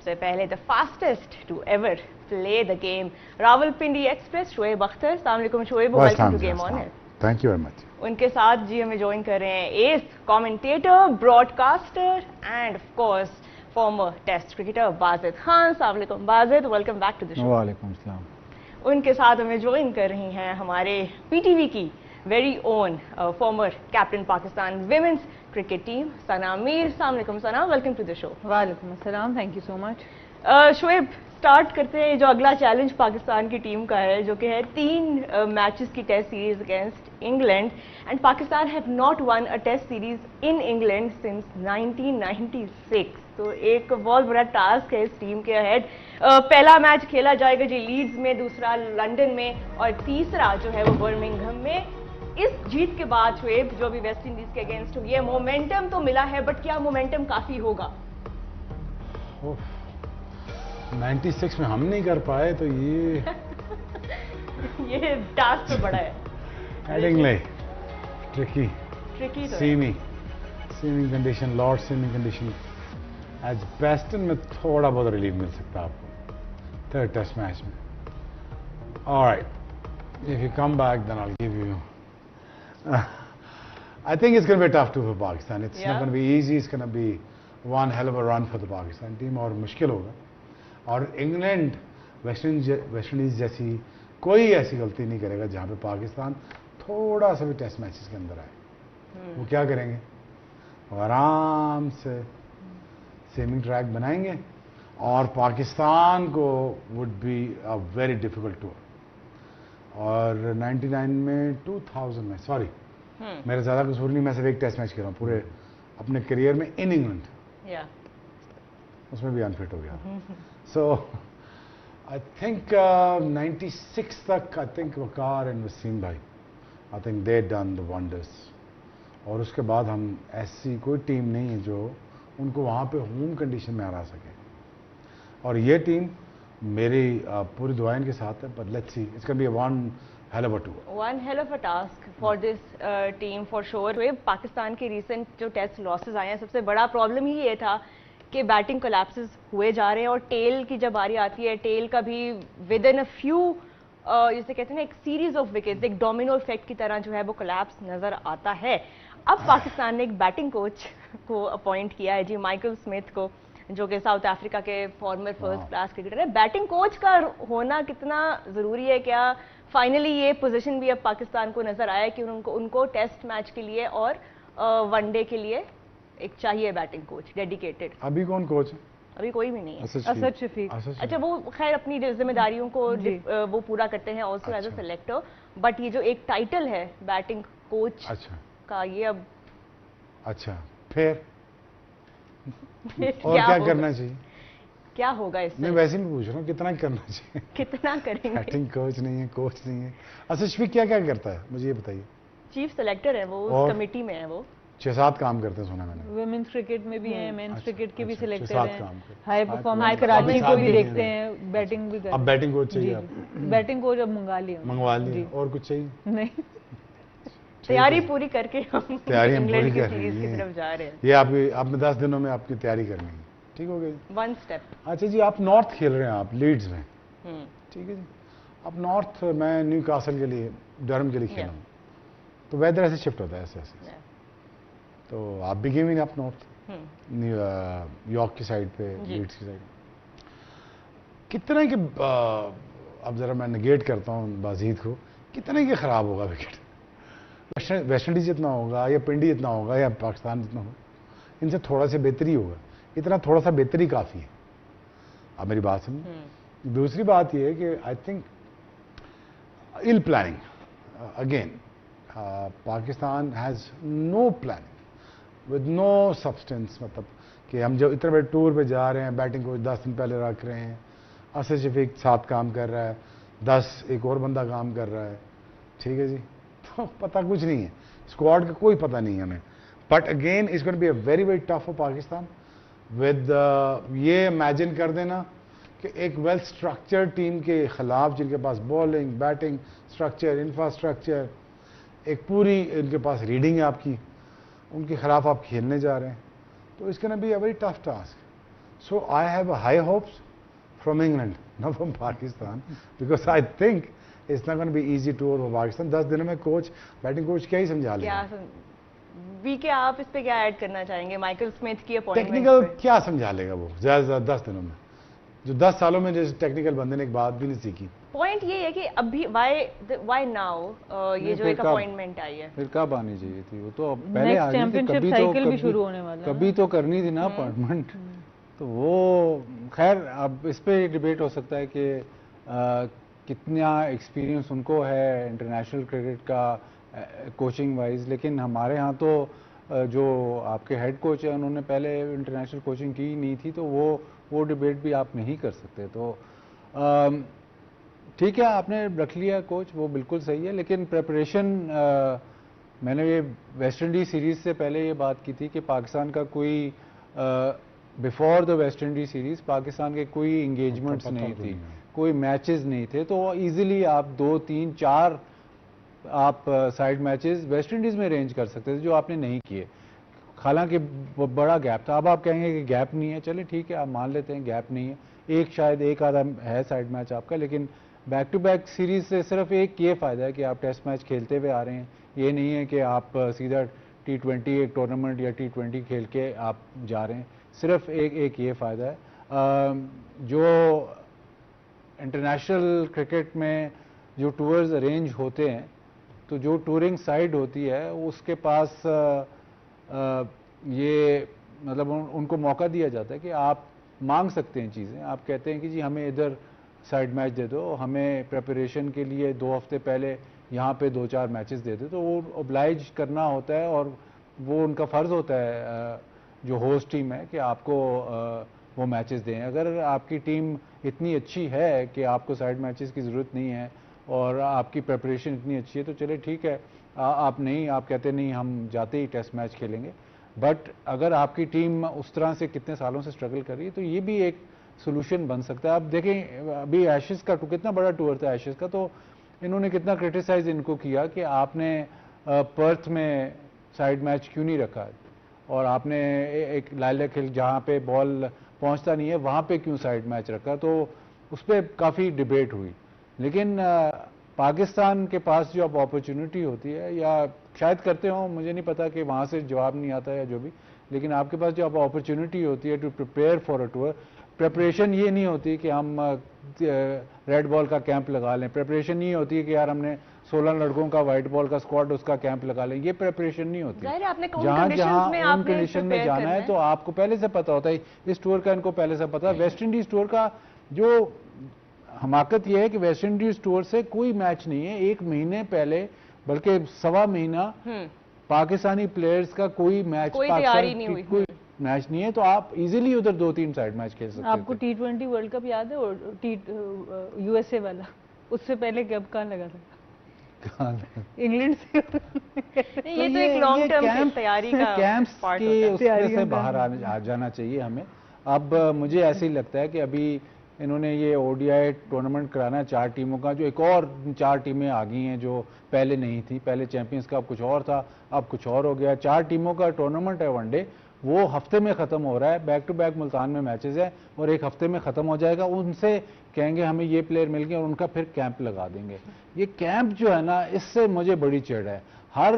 सबसे पहले the fastest to ever play the game Rawalpindi express Shoaib Akhtar. अस्सलाम वालेकुम Shoaib, welcome to game on air. Thank you very much. उनके साथ जी हमें ज्वाइन कर रहे हैं as commentator, broadcaster and of course former test cricketer Bazid Khan. अस्सलाम वालेकुम Bazid, welcome back to the show. वालेकुम सलाम। उनके साथ हमें ज्वाइन कर रही हैं हमारे पीटीवी की very own former captain Pakistan women's cricket team Sana Mir. अस्सलाम वालेकुम Sana, welcome to the show. वालेकुम अस्सलाम, thank you so much. Shoaib, start करते हैं। जो अगला चैलेंज पाकिस्तान की टीम का है, जो कि है 3 मैचेस की test series against England, and Pakistan have not won a test series in England since 1996। तो एक बहुत बड़ा टास्क है इस टीम के अहेड। पहला मैच खेला जाएगा जी लीड्स में, दूसरा लंदन में और तीसरा जो है वो बर्मिंघम में। इस जीत के बाद शोएब, जो अभी वेस्ट इंडीज के अगेंस्ट हुई है, मोमेंटम तो मिला है, बट क्या मोमेंटम काफी होगा? 96 में हम नहीं कर पाए तो ये ये टास्क तो बड़ा है। हेडिंगले ट्रिकी तो seaming condition, Lord seaming condition. Edgbaston में थोड़ा बहुत रिलीफ मिल सकता है आपको थर्ड टेस्ट मैच में। Alright, if you come back then I will give you I think it's going to be tough too for Pakistan. It's not going to be easy. It's going to be one hell of a run for the Pakistan team और मुश्किल होगा। और England West Indies जैसी कोई ऐसी गलती नहीं करेगा जहां पे पाकिस्तान थोड़ा सा भी टेस्ट मैचेस के अंदर आए। वो क्या करेंगे? वो आराम से सेमिंग ट्रैक बनाएंगे और पाकिस्तान को would be a very difficult tour. और 99 में 2000 में सॉरी मेरा ज़्यादा कसूर नहीं, मैं सिर्फ एक टेस्ट मैच खेल रहा हूँ पूरे अपने करियर में इन इंग्लैंड, उसमें भी अनफिट हो गया। सो आई थिंक 96 तक I think Waqar and Wasim भाई, I think they done the wonders. और उसके बाद हम ऐसी कोई टीम नहीं है जो उनको वहाँ पे होम कंडीशन में हरा सके। और ये टीम मेरी पूरी दुआएं के साथ है, but let's see, it's can be one hell of a tour, one hell of a task for this team for sure. Pakistan के रिसेंट जो टेस्ट लॉसेस आए हैं, सबसे बड़ा प्रॉब्लम ही ये था कि बैटिंग कोलैप्सेस हुए जा रहे हैं। और टेल की जब बारी आती है, टेल का भी विद इन अ फ्यू जिसे कहते हैं ना, एक सीरीज ऑफ विकेट्स, एक डोमिनो इफेक्ट की तरह जो है वो कोलैप्स नजर आता है। अब पाकिस्तान ने एक बैटिंग कोच को अपॉइंट किया है जी, माइकल स्मिथ को, जो कि साउथ अफ्रीका के फॉर्मर फर्स्ट क्लास क्रिकेटर है। बैटिंग कोच का होना कितना जरूरी है? क्या फाइनली ये पोजीशन भी अब पाकिस्तान को नजर आया कि उनको टेस्ट मैच के लिए और वनडे के लिए एक चाहिए बैटिंग कोच डेडिकेटेड? अभी कौन कोच है? अभी कोई भी नहीं है। असद शफीक। अच्छा, वो खैर अपनी जिम्मेदारियों को वो पूरा करते हैं also as a selector, but ये जो एक टाइटल है बैटिंग कोच का, ये अब फिर और क्या करना चाहिए? क्या होगा इससे? मैं वैसे ही पूछ रहा हूँ, कितना करना चाहिए? कितना करेंगे? बैटिंग कोच नहीं है, कोच नहीं है। असद शफीक क्या क्या करता है मुझे ये बताइए। चीफ सेलेक्टर है वो, उस कमेटी में है वो। 6-7 काम करते हैं सुना मैंने। वुमेन्स क्रिकेट में भी हैं, मेंस क्रिकेट के भी सिलेक्टर हैं, हाई परफॉर्मेंस कराची को भी देखते हैं, बैटिंग भी करते हैं। अब बैटिंग कोच चाहिए आपको? बैटिंग कोच अब मंगवा लिया। और कुछ चाहिए? नहीं, तैयारी पूरी करके हम इंग्लैंड की सीरीज की तरफ जा रहे हैं। ये आपने 10 दिनों में आपकी तैयारी करनी है, ठीक हो गई? One step. अच्छा जी, आप नॉर्थ खेल रहे हैं, आप लीड्स में, ठीक है जी। अब नॉर्थ, मैं न्यू कासल के लिए, डरहम के लिए खेला हूँ, तो वेदर ऐसे शिफ्ट होता है ऐसे। तो आप भी गेमिंग अप नॉर्थ, यॉर्क की साइड पे, लीड्स की साइड, कितना के अब जरा मैं नेगेट करता हूँ बाजीद को, कितने के खराब होगा विकेट? वेस्ट इंडीज जितना होगा या पिंडी जितना होगा या पाकिस्तान जितना होगा, इनसे थोड़ा सा बेहतरी होगा। इतना थोड़ा सा बेहतरी काफ़ी है। अब मेरी बात समझ। दूसरी बात यह है कि I think ill planning again, Pakistan has no planning with no substance. मतलब कि हम जो इतने बड़े टूर पे जा रहे हैं, बैटिंग कोच 10 दिन पहले रख रहे हैं, असद शफीक 7 काम कर रहा है, 10 एक और बंदा काम कर रहा है, ठीक है जी। तो पता कुछ नहीं है, स्क्वाड का कोई पता नहीं है हमें। But again it's going to be a very very tough for Pakistan with ये इमेजिन कर देना कि एक वेल स्ट्रक्चर्ड टीम के खिलाफ, जिनके पास बॉलिंग, बैटिंग स्ट्रक्चर, इंफ्रास्ट्रक्चर, एक पूरी इनके पास रीडिंग है आपकी, उनके खिलाफ आप खेलने जा रहे हैं, तो it's going to be a very tough task. So I have high hopes from England, not from Pakistan, because I think it's not going to be easy tour for Pakistan. 10 दिनों में कोच बैटिंग कोच क्या ही समझा लेगा? VK आप इस पे क्या add करना चाहेंगे माइकल स्मिथ की अपॉइंटमेंट? टेक्निकल क्या समझा लेगा वो ज़्यादा 10 दिनों में? जो 10 सालों में जैसे टेक्निकल बंदे ने एक बात भी नहीं सीखी। पॉइंट ये है कि अभी व्हाई नाउ ये जो एक अपॉइंटमेंट आई है, फिर कब आनी चाहिए थी? वो तो पहले आ गई थी, कभी तो करनी थी ना अपॉइंटमेंट। तो वो खैर अब इस पे डिबेट हो सकता है कि कितना एक्सपीरियंस उनको है इंटरनेशनल क्रिकेट का कोचिंग वाइज, लेकिन हमारे यहाँ तो जो आपके हेड कोच है उन्होंने पहले इंटरनेशनल कोचिंग की नहीं थी, तो वो डिबेट भी आप नहीं कर सकते। तो ठीक है, आपने रख लिया कोच, वो बिल्कुल सही है, लेकिन प्रिपरेशन मैंने ये वेस्ट इंडीज सीरीज से पहले ये बात की थी कि पाकिस्तान का कोई before the West Indies series Pakistan के कोई इंगेजमेंट्स नहीं थी, कोई मैचेस नहीं थे, तो इजीली आप 2, 3, 4 आप साइड मैचेस वेस्ट इंडीज में अरेंज कर सकते थे, जो आपने नहीं किए। हालांकि बड़ा गैप था। अब आप कहेंगे कि गैप नहीं है, चलिए ठीक है, आप मान लेते हैं गैप नहीं है, शायद एक आधा है साइड मैच आपका, लेकिन बैक टू बैक सीरीज से सिर्फ एक ये फ़ायदा है कि आप टेस्ट मैच खेलते हुए आ रहे हैं। ये नहीं है कि आप सीधा T20 एक टूर्नामेंट या T20 खेल के आप जा रहे हैं, सिर्फ एक ये फ़ायदा है। जो इंटरनेशनल क्रिकेट में जो टूर्स अरेंज होते हैं, तो जो टूरिंग साइड होती है उसके पास ये मतलब उनको मौका दिया जाता है कि आप मांग सकते हैं चीज़ें। आप कहते हैं कि जी हमें इधर साइड मैच दे दो, हमें प्रिपरेशन के लिए 2 हफ्ते पहले यहाँ पे 2-4 मैचेस दे दो, तो वो ओब्लाइज करना होता है और वो उनका फ़र्ज़ होता है जो होस्ट टीम है कि आपको वो मैचेस दें। अगर आपकी टीम इतनी अच्छी है कि आपको साइड मैचेस की ज़रूरत नहीं है और आपकी प्रिपरेशन इतनी अच्छी है, तो चले ठीक है, आप कहते नहीं हम जाते ही टेस्ट मैच खेलेंगे। बट अगर आपकी टीम उस तरह से कितने सालों से स्ट्रगल कर रही है, तो ये भी एक सोल्यूशन बन सकता है। आप देखें अभी एशेज़ का कितना बड़ा टूर था एशेज़ का, तो इन्होंने कितना क्रिटिसाइज इनको किया कि आपने पर्थ में साइड मैच क्यों नहीं रखा और आपने एक लाइलैक हिल जहाँ पे बॉल पहुँचता नहीं है वहाँ पे क्यों साइड मैच रखा, तो उस पर काफ़ी डिबेट हुई। लेकिन पाकिस्तान के पास जो अब अपॉर्चुनिटी होती है, या शायद करते हो, मुझे नहीं पता कि वहाँ से जवाब नहीं आता या जो भी, लेकिन आपके पास जो अब अपॉर्चुनिटी होती है to prepare for a tour, preparation ये नहीं होती कि हम रेड बॉल का कैंप लगा लें, प्रिपरेशन ये होती है कि यार हमने 16 लड़कों का वाइट बॉल का स्क्वाड उसका कैंप लगा लें, ये प्रिपरेशन नहीं होती। जहाँ उन कंडीशन में जाना है तो आपको पहले से पता होता है। इस टूर का इनको पहले से पता। वेस्ट इंडीज टूर का जो हमाकत यह है कि वेस्ट इंडीज टूर से कोई मैच नहीं है, 1 महीने पहले बल्कि 1.25 महीना पाकिस्तानी प्लेयर्स का कोई मैच, कोई तैयारी नहीं हुई, कोई मैच नहीं है, तो आप इजीली उधर 2-3 साइड मैच खेल सकते हैं। आपको T20 वर्ल्ड कप याद है और USA वाला, उससे पहले कब कहाँ लगा था? इंग्लैंड से। ये तो एक लॉन्ग टर्म तैयारी का कैंप्स से बाहर आ जाना चाहिए हमें। अब मुझे ऐसे ही लगता है कि अभी इन्होंने ये ODI टूर्नामेंट कराना है 4 टीमों का, जो एक और 4 टीमें आ गई हैं जो पहले नहीं थी। पहले चैंपियंस कप कुछ और था, अब कुछ और हो गया। 4 टीमों का टूर्नामेंट है वनडे, वो हफ्ते में ख़त्म हो रहा है। बैक टू बैक मुल्तान में मैचेस है और 1 हफ्ते में ख़त्म हो जाएगा। उनसे कहेंगे हमें ये प्लेयर मिल गए और उनका फिर कैंप लगा देंगे। ये कैंप जो है ना, इससे मुझे बड़ी चिढ़ है। हर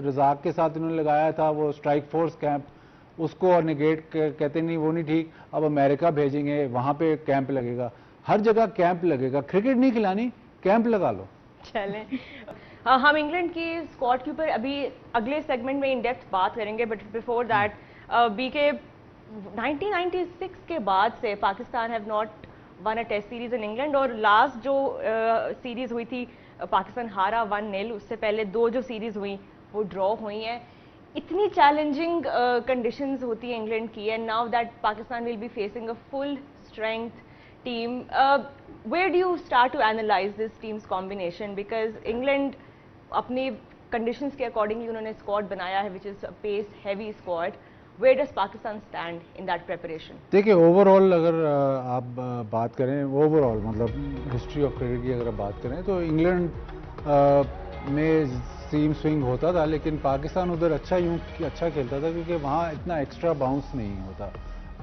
रज़ाक के साथ इन्होंने लगाया था वो स्ट्राइक फोर्स कैंप, उसको और निगेट कहते नहीं, वो नहीं ठीक। अब अमेरिका भेजेंगे, वहाँ पे कैंप लगेगा, हर जगह कैंप लगेगा। क्रिकेट नहीं खिलानी, कैंप लगा लो। चलें, हम इंग्लैंड की स्क्वाड के ऊपर अभी अगले सेगमेंट में इन डेप्थ बात करेंगे, बट बिफोर दैट बीके 1996 के बाद से Pakistan have not won a test series in England, और लास्ट जो सीरीज हुई थी पाकिस्तान हारा 1-0। उससे पहले 2 जो सीरीज हुई वो ड्रॉ हुई हैं। इतनी चैलेंजिंग कंडीशंस होती है इंग्लैंड की, and now that Pakistan will be facing a full strength team, where do you start to analyze this team's combination? Because England अपनी conditions के accordingly उन्होंने squad बनाया है, which is a pace heavy squad. Where does Pakistan stand in that preparation? देखिए overall अगर आप बात करें, ओवरऑल मतलब हिस्ट्री ऑफ क्रिकेट की अगर आप बात करें, तो इंग्लैंड में सीम स्विंग होता था, लेकिन पाकिस्तान उधर अच्छा खेलता था क्योंकि वहाँ इतना एक्स्ट्रा बाउंस नहीं होता।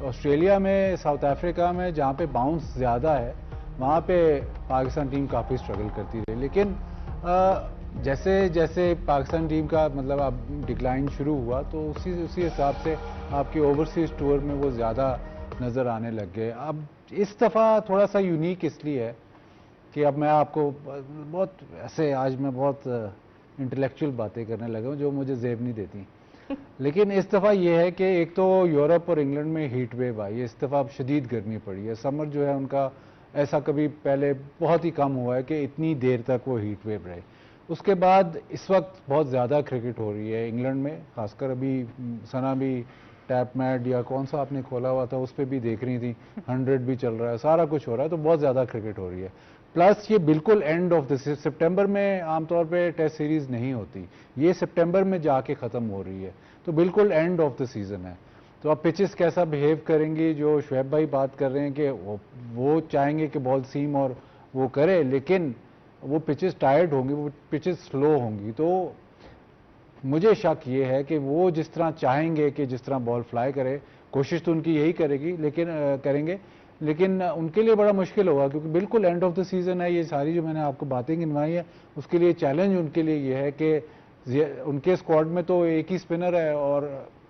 ऑस्ट्रेलिया में, साउथ अफ्रीका में जहाँ पे बाउंस ज़्यादा है वहाँ पे पाकिस्तान टीम काफ़ी स्ट्रगल करती रही। लेकिन जैसे जैसे पाकिस्तान टीम का मतलब अब डिक्लाइन शुरू हुआ तो उसी हिसाब से आपकी ओवरसीज टूर में वो ज़्यादा नज़र आने लग गए। अब इस दफ़ा थोड़ा सा यूनिक इसलिए है कि अब मैं आपको बहुत ऐसे आज मैं बहुत इंटेलेक्चुअल बातें करने लगा हूँ जो मुझे जेब नहीं देती। लेकिन इस दफ़ा ये है कि एक तो यूरोप और इंग्लैंड में हीट वेव आई है, इस दफ़ा अब शदीद गर्मी पड़ी है। समर जो है उनका ऐसा कभी पहले बहुत ही कम हुआ है कि इतनी देर तक वो हीट वेव रहे। उसके बाद इस वक्त बहुत ज़्यादा क्रिकेट हो रही है इंग्लैंड में, खासकर अभी सना भी टैप मैट या कौन सा आपने खोला हुआ था उस पर भी देख रही थी, 100 भी चल रहा है, सारा कुछ हो रहा है, तो बहुत ज़्यादा क्रिकेट हो रही है। प्लस ये बिल्कुल एंड ऑफ द सितंबर में आमतौर पे टेस्ट सीरीज नहीं होती, ये सितंबर में जाके ख़त्म हो रही है, तो बिल्कुल एंड ऑफ द सीज़न है। तो अब पिचेस कैसा बिहेव करेंगी, जो शुएब भाई बात कर रहे हैं कि वो चाहेंगे कि बॉल सीम और वो करे, लेकिन वो पिचेस टायर्ड होंगी, वो पिचेस स्लो होंगी। तो मुझे शक ये है कि वो जिस तरह चाहेंगे कि जिस तरह बॉल फ्लाई करे, कोशिश तो उनकी यही करेंगे, लेकिन उनके लिए बड़ा मुश्किल होगा क्योंकि बिल्कुल एंड ऑफ द सीज़न है। ये सारी जो मैंने आपको बातें गिनवाई है उसके लिए चैलेंज उनके लिए ये है कि उनके स्क्वाड में तो एक ही स्पिनर है और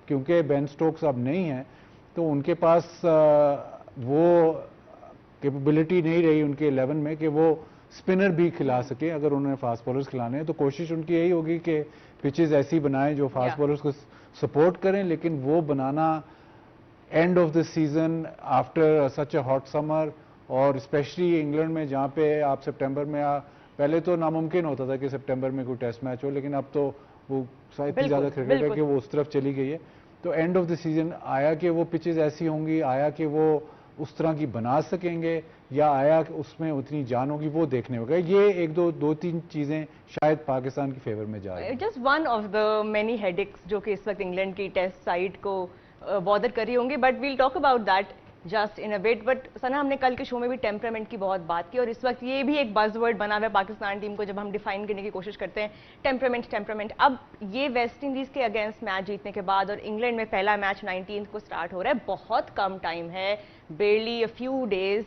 क्योंकि बेन स्टोक्स अब नहीं है तो उनके पास वो कैपेबिलिटी नहीं रही उनके 11 में कि वो स्पिनर भी खिला सके। अगर उन्होंने फास्ट बॉलर्स खिलाने हैं तो कोशिश उनकी यही होगी कि पिचेस ऐसी बनाएं जो फास्ट बॉलर्स को सपोर्ट करें, लेकिन वो बनाना end of the season after such a hot summer और स्पेशली इंग्लैंड में जहाँ पे आप सितंबर में पहले तो नामुमकिन होता था कि सितंबर में कोई टेस्ट मैच हो, लेकिन अब तो वो इतनी ज़्यादा क्रिकेट है कि वो उस तरफ चली गई है। तो एंड ऑफ द सीजन आया कि वो पिचेस ऐसी होंगी, आया कि वो उस तरह की बना सकेंगे या आया कि उसमें उतनी जान होगी, वो देखने होगा। ये एक दो तीन चीज़ें शायद पाकिस्तान की फेवर में जाए। Just one of the many headaches जो कि इस वक्त इंग्लैंड की टेस्ट साइड को बॉदर कर रही होंगी, but we'll talk about that just in a bit. But Sana, हमने कल के शो में भी टेम्परामेंट की बहुत बात की और इस वक्त ये भी एक बज़वर्ड बना हुआ है पाकिस्तान टीम को जब हम डिफाइन करने की कोशिश करते हैं, टेम्परामेंट। अब ये वेस्ट इंडीज़ के अगेंस्ट मैच जीतने के बाद और इंग्लैंड में पहला मैच 19 को स्टार्ट हो रहा है, बहुत कम टाइम है, बेरली अ फ्यू डेज,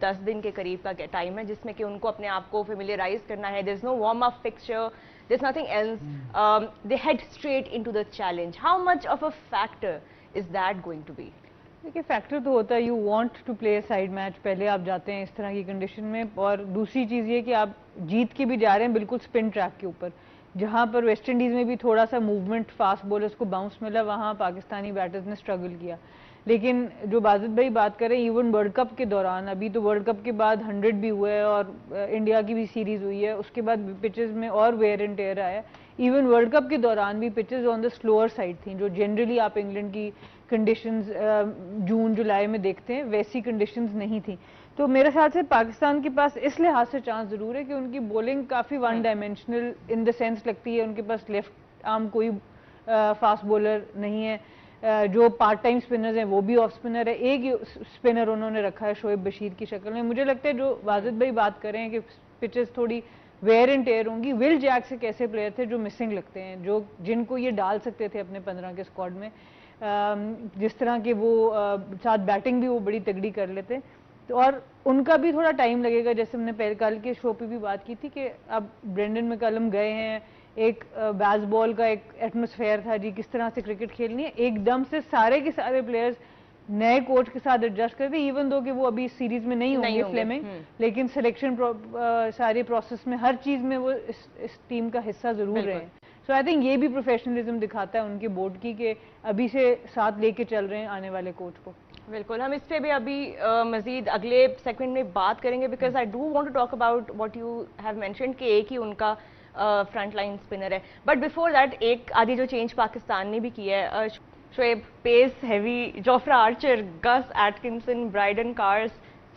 10 दिन के करीब का टाइम है जिसमें कि उनको अपने आप को फेमिलियराइज करना है। There is no warm up fixture, there's nothing else. They head straight into the challenge. How much of a factor is that going to be? देखिए, फैक्टर तो होता है, you want to play side match, पहले आप जाते हैं इस तरह की कंडीशन में, और दूसरी चीज़ ये कि आप जीत के भी जा रहे हैं बिल्कुल स्पिन ट्रैक के ऊपर, जहां पर वेस्ट इंडीज़ में भी थोड़ा सा मूवमेंट फास्ट बॉलर्स को बाउंस मिला, वहां पाकिस्तानी बैटर्स ने स्ट्रगल किया। लेकिन जो बाजिद भाई बात करें, इवन वर्ल्ड कप के दौरान, अभी तो वर्ल्ड कप के बाद 100 भी हुए और इंडिया की भी सीरीज हुई है, उसके बाद पिचेस में और वेयर एंड टेयर आया। इवन वर्ल्ड कप के दौरान भी pitches on the slower side थी, जो जनरली आप इंग्लैंड की कंडीशंस जून जुलाई में देखते हैं, वैसी कंडीशंस नहीं थी। तो मेरे ख्याल से पाकिस्तान के पास इस लिहाज से चांस ज़रूर है कि उनकी बॉलिंग काफ़ी one dimensional in the sense लगती है, उनके पास लेफ्ट आर्म कोई फास्ट बॉलर नहीं है, जो पार्ट टाइम स्पिनर्स हैं वो भी ऑफ स्पिनर है, एक स्पिनर उन्होंने रखा है शोएब बशीर की शक्ल में। मुझे लगता है जो वाजिद भाई बात कर रहे हैं कि पिचेस थोड़ी वेयर एंड टेयर होंगी, विल जैक्स एक ऐसे प्लेयर थे जो मिसिंग लगते हैं, जो जिनको ये डाल सकते थे अपने 15 के स्क्वाड में, जिस तरह के वो साथ बैटिंग भी वो बड़ी तगड़ी कर लेते, तो और उनका भी थोड़ा टाइम लगेगा। जैसे हमने पहले कल के शो पे भी बात की थी कि अब ब्रेंडन मैकलम गए हैं, एक बेसबॉल का एक एटमॉस्फेयर था जी, किस तरह से क्रिकेट खेलनी है, एकदम से सारे के सारे प्लेयर्स नए कोच के साथ एडजस्ट करते, इवन दो कि वो अभी इस सीरीज में नहीं होंगे फ्लेमिंग, लेकिन सिलेक्शन सारी प्रोसेस में हर चीज में वो इस टीम का हिस्सा जरूर रहे हैं। सो आई थिंक ये भी प्रोफेशनलिज्म दिखाता है उनके बोर्ड की कि अभी से साथ लेके चल रहे हैं आने वाले कोच को। बिल्कुल, हम इस पे भी अभी मजीद अगले सेगमेंट में बात करेंगे, because I do want to talk about what you have mentioned कि एक ही उनका फ्रंट लाइन स्पिनर है। बट बिफोर दैट एक आधी जो चेंज पाकिस्तान ने भी किया है, Shoaib pace heavy, Jofra Archer, Gus Atkinson, Brydon Carse,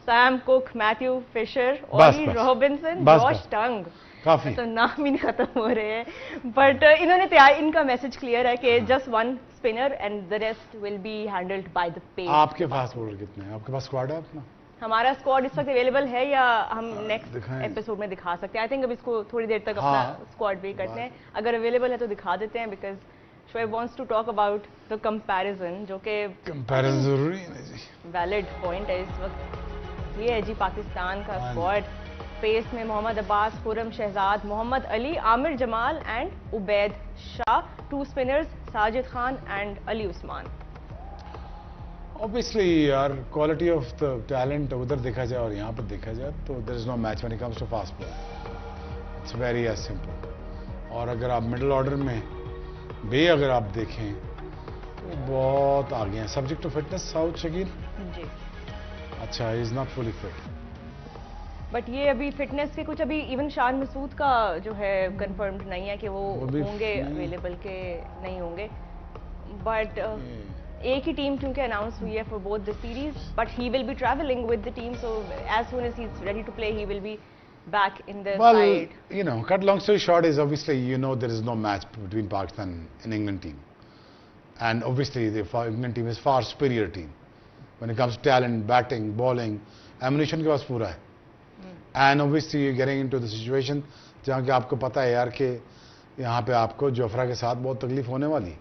Sam Cook, Matthew Fisher, Ollie Robinson, Josh Tongue, काफी तो नाम ही नहीं खत्म हो रहे हैं, बट इन्होंने इनका मैसेज क्लियर है कि just one spinner and the rest will be handled by the pace. आपके फास्ट बॉलर कितने हैं? आपके पास स्क्वाड है अपना? हमारा स्क्वाड इस वक्त अवेलेबल है या हम नेक्स्ट दिखाएं। एपिसोड में दिखा सकते हैं? आई थिंक अब इसको थोड़ी देर तक हाँ। अपना स्क्वाड भी करते हैं, अगर अवेलेबल है तो दिखा देते हैं, because Shoaib wants to talk about the comparison, जो कि कंपैरिजन जरूरी है ना जी। वैलिड पॉइंट है इस वक्त। ये है जी पाकिस्तान का स्क्वाड। पेस में Mohammad Abbas, Khurram Shahzad, Mohammad Ali, Aamir Jamal and Ubaid Shah. 2 spinners Sajid Khan and Ali Usman. Obviously यार क्वालिटी ऑफ द टैलेंट उधर देखा जाए और यहाँ पर देखा जाए तो there is no match when it comes to fast bowl. It's very as simple. और अगर आप मिडिल ऑर्डर में भी अगर आप देखें तो बहुत आगे हैं। Subject to fitness Saud Shakeel ji, अच्छा is not fully fit. But ये अभी फिटनेस के कुछ अभी इवन शान मसूद का जो है कंफर्म्ड नहीं है कि वो भी होंगे नहीं। अवेलेबल के नहीं होंगे। बट एक ही टीम क्योंकि अनाउंस हुई है for both the series, but he will be travelling with the team, so as soon as he is ready to play he will be back in the Well, side. you know, cut long story short is obviously, you know, there is no match between Pakistan and England team. And obviously, the England team is far superior team. When it comes to talent, batting, bowling, ammunition के पास पूरा है. And obviously, you're getting into the situation जहाँ कि आपको पता है यार कि यहाँ पे आपको जोफ्रा के साथ बहुत तकलीफ होने वाली.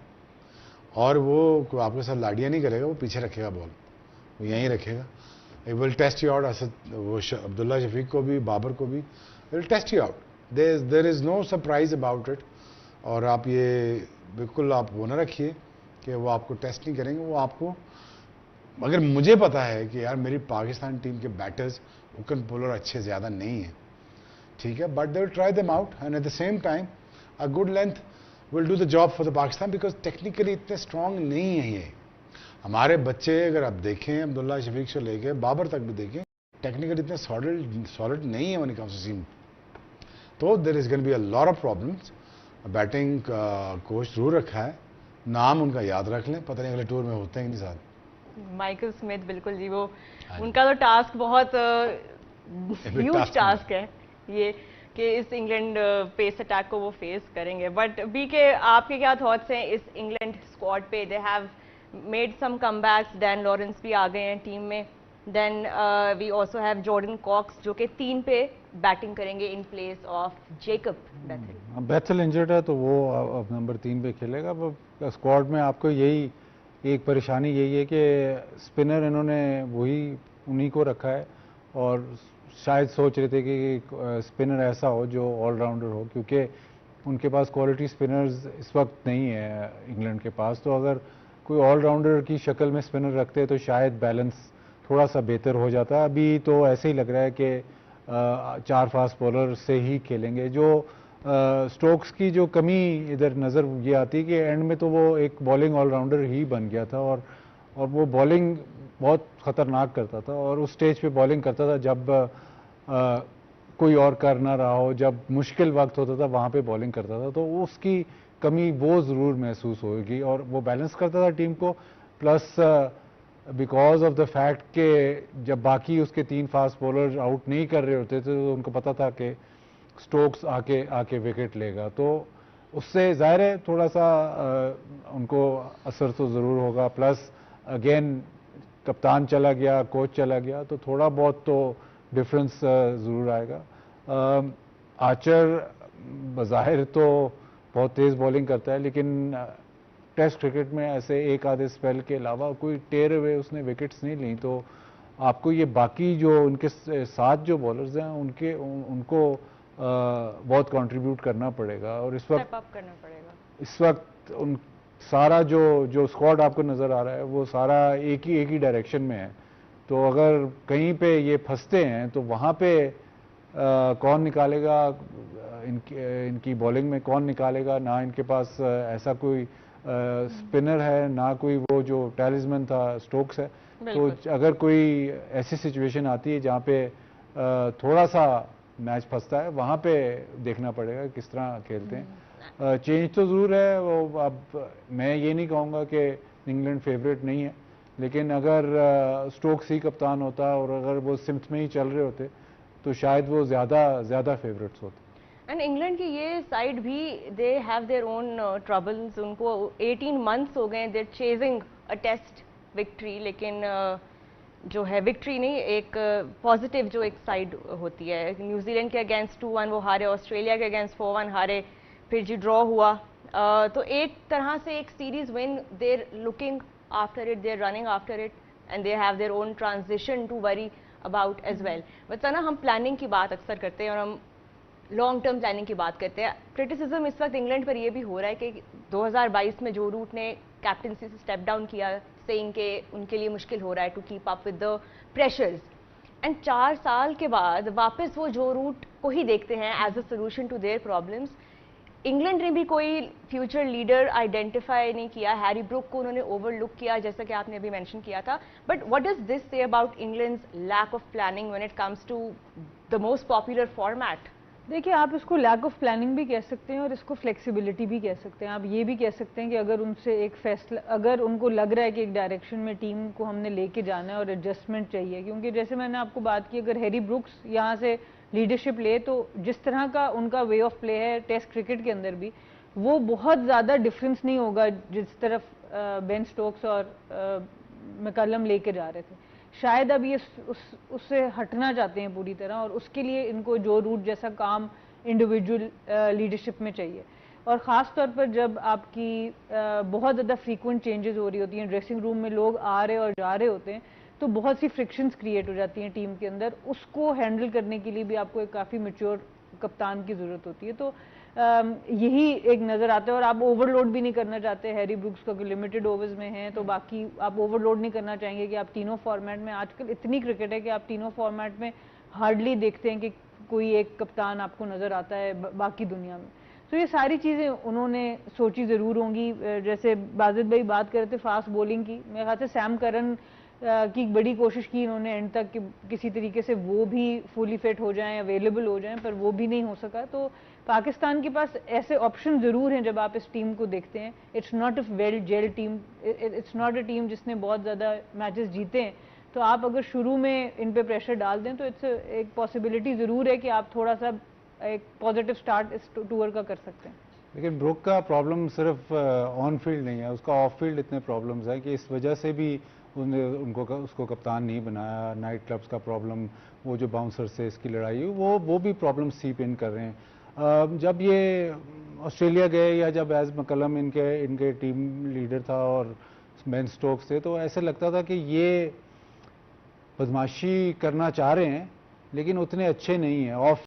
और वो आपके साथ लाडिया नहीं करेगा, वो पीछे रखेगा बॉल, वो यहीं रखेगा. It will test you out. वो अब्दुल्ला शफीक को भी, बाबर को भी, it will test you out. There is no surprise about it. और आप ये बिल्कुल आप वो ना रखिए कि वो आपको टेस्ट नहीं करेंगे. वो आपको, अगर मुझे पता है कि यार मेरी पाकिस्तान टीम के बैटर्स हुकन पुलर अच्छे ज़्यादा नहीं हैं, ठीक है, but they will try them out and at the same time a good length will do the job for the Pakistan, because technically इतने स्ट्रांग नहीं है ये. हमारे बच्चे अगर आप देखें अब्दुल्ला शफीक से लेके बाबर तक भी देखें, टेक्निकल इतने सॉलिड नहीं है when it comes to team. तो there is going to be a lot of problems. Batting coach जरूर रखा है, नाम उनका याद रख लें, पता नहीं अगले टूर में होते हैं कि नहीं साथ. माइकल स्मिथ, बिल्कुल जी, वो उनका तो टास्क बहुत ह्यूज टास्क है ये कि इस इंग्लैंड पेस अटैक को वो फेस करेंगे. बट बी के आपके क्या थॉट्स हैं इस इंग्लैंड स्क्वाड पे? They have made some comebacks. Dan Lawrence भी आ गए हैं टीम में. Then we also have Jordan Cox जो कि 3 पे बैटिंग करेंगे in place of Jacob Bethell. Bethell injured है तो वो अब नंबर 3 पे खेलेगा. स्क्वाड में आपको यही एक परेशानी यही है कि स्पिनर इन्होंने उन्हीं को रखा है और शायद सोच रहे थे कि स्पिनर ऐसा हो जो ऑलराउंडर हो, क्योंकि उनके पास क्वालिटी स्पिनर्स इस वक्त नहीं है इंग्लैंड के पास. तो अगर कोई ऑलराउंडर की शक्ल में स्पिनर रखते तो शायद बैलेंस थोड़ा सा बेहतर हो जाता. अभी तो ऐसे ही लग रहा है कि 4 फास्ट बॉलर से ही खेलेंगे. जो स्टोक्स की जो कमी इधर नज़र ये आती है कि एंड में तो वो एक बॉलिंग ऑलराउंडर ही बन गया था और वो बॉलिंग बहुत ख़तरनाक करता था और उस स्टेज पे बॉलिंग करता था जब कोई और कर ना रहा हो, जब मुश्किल वक्त होता था वहाँ पे बॉलिंग करता था. तो उसकी कमी वो ज़रूर महसूस होगी और वो बैलेंस करता था टीम को. Plus because of the fact कि जब बाकी उसके 3 फास्ट बॉलर आउट नहीं कर रहे होते थे तो उनको पता था कि स्टोक्स आके विकेट लेगा. तो उससे ज़ाहिर है थोड़ा सा उनको असर तो ज़रूर होगा. प्लस अगेन कप्तान चला गया, कोच चला गया, तो थोड़ा बहुत तो डिफरेंस ज़रूर आएगा. आर्चर बज़ाहिर तो बहुत तेज़ बॉलिंग करता है, लेकिन टेस्ट क्रिकेट में ऐसे एक आधे स्पेल के अलावा कोई टेर हुए उसने विकेट्स नहीं ली. तो आपको ये बाकी जो उनके साथ जो बॉलर्स हैं उनको बहुत कंट्रीब्यूट करना पड़ेगा. और इस वक्त उन सारा जो स्क्वाड आपको नज़र आ रहा है वो सारा एक ही डायरेक्शन में है. तो अगर कहीं पे ये फंसते हैं तो वहाँ पे कौन निकालेगा इनकी बॉलिंग में, कौन निकालेगा? ना इनके पास ऐसा कोई स्पिनर है, ना कोई वो जो टैलिस्मैन था स्टोक्स है. तो अगर कोई ऐसी सिचुएशन आती है जहाँ पे थोड़ा सा मैच फंसता है, वहाँ पे देखना पड़ेगा किस तरह खेलते हैं. चेंज तो ज़रूर है. वो अब मैं ये नहीं कहूँगा कि इंग्लैंड फेवरेट नहीं है, लेकिन अगर स्टोक्स ही कप्तान होता और अगर वो सिम्थ में ही चल रहे होते तो शायद वो ज़्यादा फेवरेट्स होते. एंड इंग्लैंड की ये साइड भी दे हैव देयर ओन ट्रबल्स. उनको 18 मंथ्स हो गए देर चेजिंग अ टेस्ट विक्ट्री, लेकिन जो है विक्ट्री नहीं, एक पॉजिटिव जो एक साइड होती है। न्यूजीलैंड के अगेंस्ट 2-1 वो हारे, ऑस्ट्रेलिया के अगेंस्ट 4-1 हारे, फिर जी ड्रॉ हुआ। तो एक तरह से एक series win, they're looking after it, they're running after it, and they have their own transition to worry about as well. But ना हम प्लानिंग की बात अक्सर करते हैं और हम लॉन्ग टर्म प्लानिंग की बात करते हैं। क्रिटिसिज्म इस वक्त इंग्लैंड पर यह भी हो रहा है कि 2022 में जो रूट ने कैप्टनसी से स्टेप डाउन किया, सेइंग के उनके लिए मुश्किल हो रहा है to keep up with the pressures, and 4 साल के बाद वापस वो जो रूट को ही देखते हैं as a solution to their problems. England ने भी कोई फ्यूचर लीडर आइडेंटिफाई नहीं किया, हैरी ब्रुक को उन्होंने ओवरलुक किया जैसा कि आपने अभी मेंशन किया था। But what does this say about England's lack of planning when it comes to the most popular format? देखिए, आप इसको लैक ऑफ प्लानिंग भी कह सकते हैं और इसको फ्लेक्सिबिलिटी भी कह सकते हैं। आप ये भी कह सकते हैं कि अगर उनसे एक फैसला, अगर उनको लग रहा है कि एक डायरेक्शन में टीम को हमने लेके जाना है और एडजस्टमेंट चाहिए, क्योंकि जैसे मैंने आपको बात की, अगर हैरी ब्रुक्स यहाँ से लीडरशिप ले तो जिस तरह का उनका वे ऑफ प्ले है टेस्ट क्रिकेट के अंदर भी, वो बहुत ज़्यादा डिफरेंस नहीं होगा जिस तरफ बेन स्टोक्स और मैकलम लेके जा रहे थे। शायद अब ये उससे हटना चाहते हैं पूरी तरह, और उसके लिए इनको जो रूट जैसा काम इंडिविजुअल लीडरशिप में चाहिए। और ख़ास तौर पर जब आपकी बहुत ज़्यादा फ्रीक्वेंट चेंजेस हो रही होती हैं, ड्रेसिंग रूम में लोग आ रहे और जा रहे होते हैं, तो बहुत सी फ्रिक्शंस क्रिएट हो जाती हैं टीम के अंदर। उसको हैंडल करने के लिए भी आपको एक काफ़ी मैच्योर कप्तान की ज़रूरत होती है। तो यही एक नज़र आता है। और आप ओवरलोड भी नहीं करना चाहते हैरी ब्रुक्स का, लिमिटेड ओवर्स में हैं, तो बाकी आप ओवरलोड नहीं करना चाहेंगे कि आप तीनों फॉर्मेट में, आजकल इतनी क्रिकेट है कि आप तीनों फॉर्मेट में हार्डली देखते हैं कि कोई एक कप्तान आपको नज़र आता है बाकी दुनिया में। तो ये सारी चीज़ें उन्होंने सोची ज़रूर होंगी। जैसे बाजिद भाई बात कर रहे थे फास्ट बॉलिंग की, मेरे ख्याल से सैम करन की बड़ी कोशिश की इन्होंने एंड तक कि किसी तरीके से वो भी फुली फिट हो जाएं, अवेलेबल हो जाएं, पर वो भी नहीं हो सका। तो पाकिस्तान के पास ऐसे ऑप्शन ज़रूर हैं जब आप इस टीम को देखते हैं। It's not a well gel team, it's not a team जिसने बहुत ज़्यादा मैचेस जीते हैं। तो आप अगर शुरू में इन पे प्रेशर डाल दें तो इट्स एक पॉसिबिलिटी ज़रूर है कि आप थोड़ा सा एक पॉजिटिव स्टार्ट इस टूर का कर सकते हैं। लेकिन ब्रुक का प्रॉब्लम सिर्फ ऑन फील्ड नहीं है, उसका ऑफ फील्ड इतने प्रॉब्लम्स हैं कि इस वजह से भी उसको कप्तान नहीं बनाया। नाइट क्लब्स का प्रॉब्लम, वो जो बाउंसर से इसकी लड़ाई, वो भी प्रॉब्लम सीप इन कर रहे हैं। जब ये ऑस्ट्रेलिया गए या जब एज मैकलम इनके टीम लीडर था और बेन स्टोक्स थे, तो ऐसे लगता था कि ये बदमाशी करना चाह रहे हैं लेकिन उतने अच्छे नहीं हैं। ऑफ